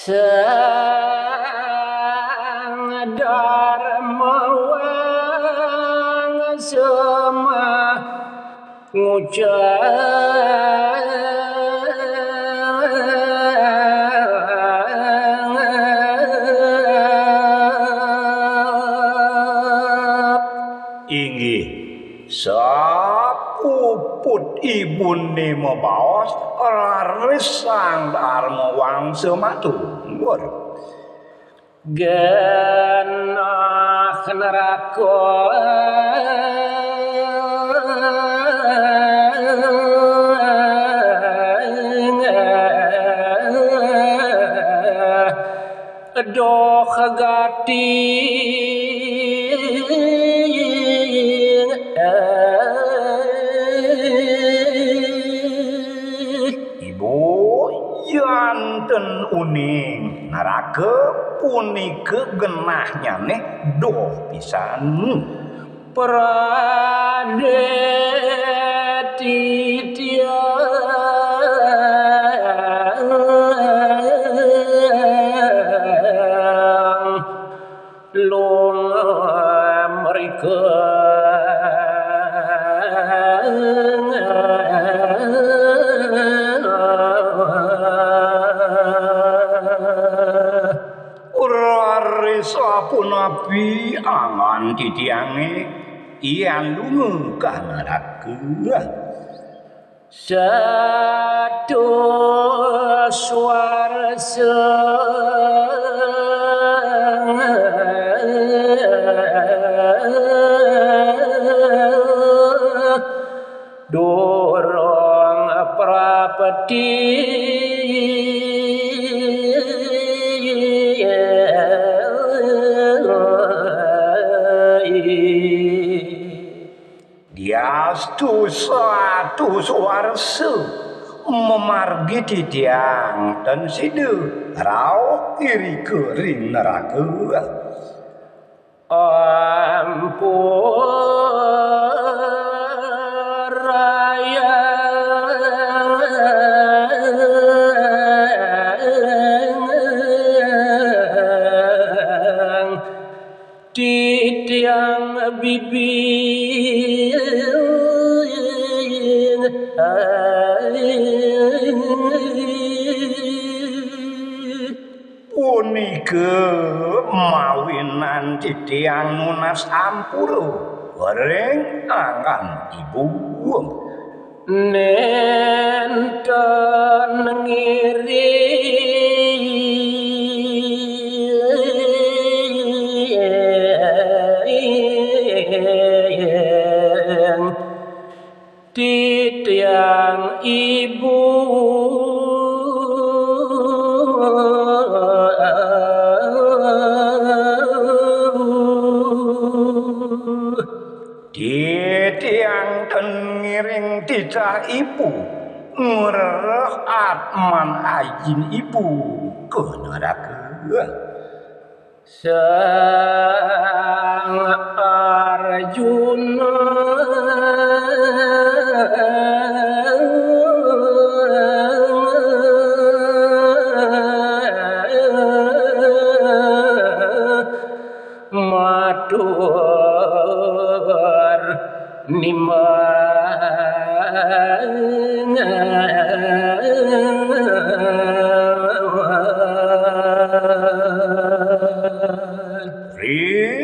sang dharma wang semah ngucap inggih sapuput ibune mabaos raris sang dharma wangsa matur genah neraka doh gati ibu yanten uning naraka punika genahnya nih doh pisan pradetya long mereka sapunapi angan titiange iyan lunga ka neraka satu swarsa dorong prapati diastu satu suarsa memargi titiang dan sidu rauh iri kering neraka ampun raya titiang bibir punika mawinan titiang nunas ampura goreng angan ibu nenten ngiri titiang ibu titiang tengiring titah ibu ngereh atman ajin ibu ke neraka sang Arjuna matur nimang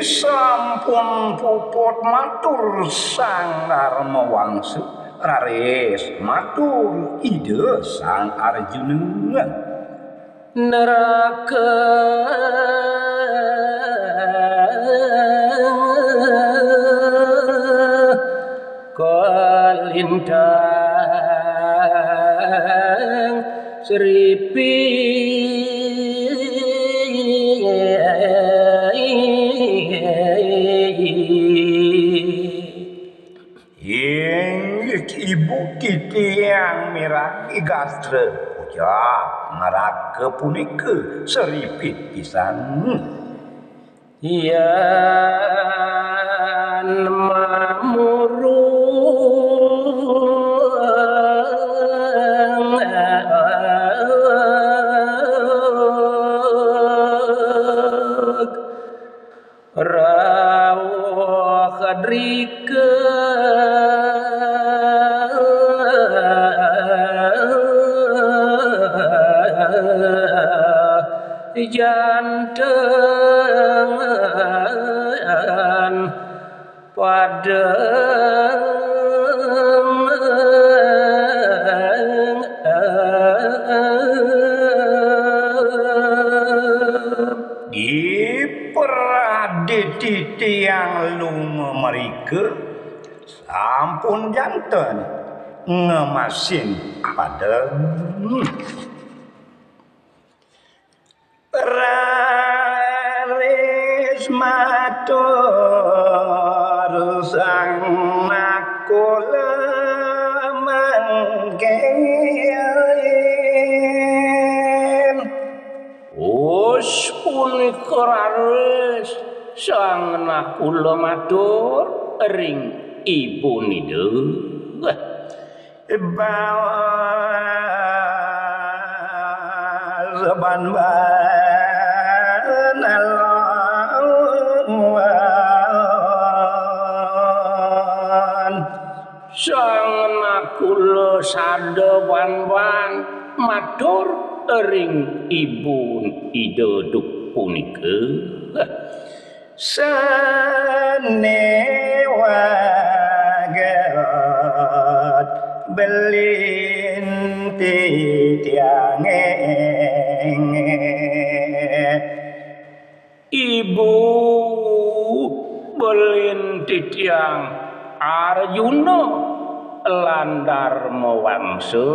sampun puput matur sang dharma wangsa raris matur ide sang Arjuna neraka kalintang seripi ibu titiang miraki gastre ucap neraka punika seripit pisan yan mamurung. Ing janten padeng diperaditi tiang lunga merike sampun janten ngemasin padeng raris matur sang nakula mangken punika raris sang nakula matur ring ibunida saban sang nakula sada wan-wan matur ring ibu ida duk punika sanewagat belinti tiange ibu belinti tiang Arjuna lan Dharma wangsa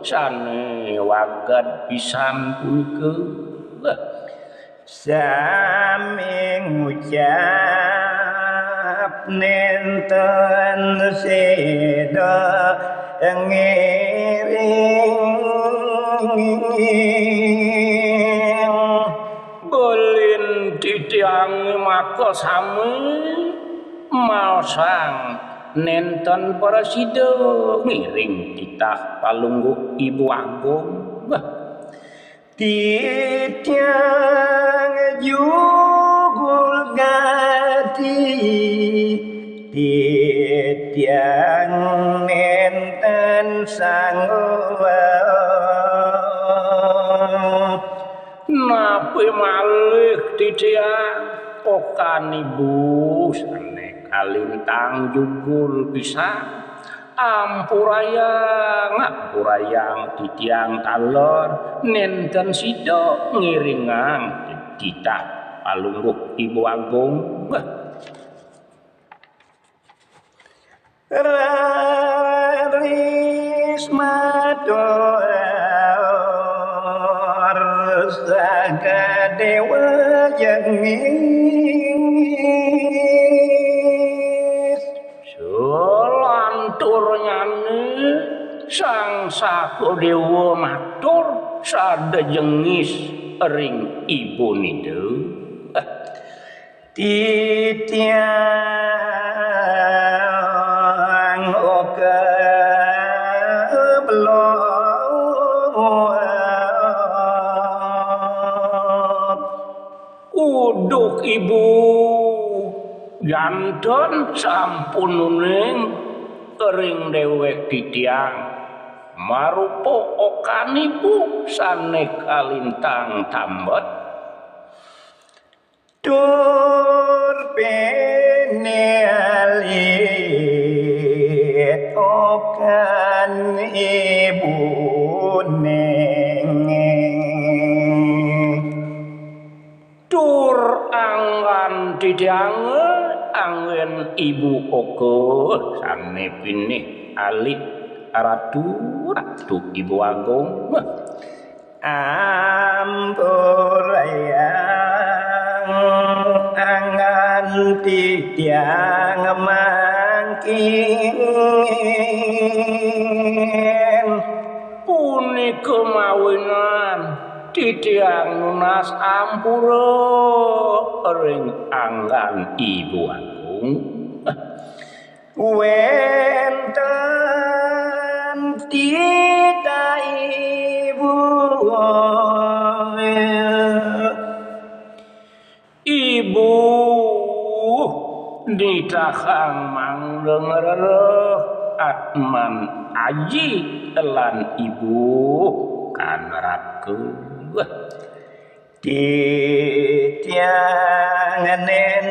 sanewagat pisan punika sami ngucap nenten seda ngiring belin titiang maka sami maosang nenten para sida ngiring titah palungguh ibu agung titiang jugul gati titiang nenten sangwa napi malih titiang okan ibu sane kalintang jugul pisan ampurayang titiang talor nenten sida ngiringang titah palungguh ibu agung raris matur saga dewa jengis selantur nyane sang Sadewa matur sada jengis ring ibunida titiang oka uduk ibu janten sampun nuning ring dewek titiang marupa okanipun sane kalintang tambet tur pene alit okan ibune tur anggan titiang anggen ibu oka sane pinih alit ratu ibu agung ampurayang angan titiang mangkin punika mawinan titiang nunas ampura ring anggan ibu agung wenten tita ibu nitahang manglengereuh atman aji lan ibu kanarakeun tiang nen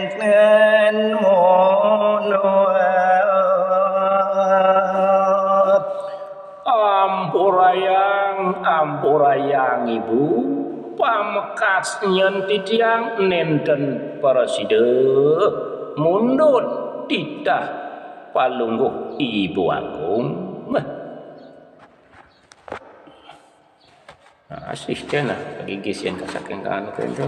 mono ampurayang ibu pamekas nyen titiang nenten paraside mundut titah palungguh ibu agung asih cenah pagigis yen kasakeng kan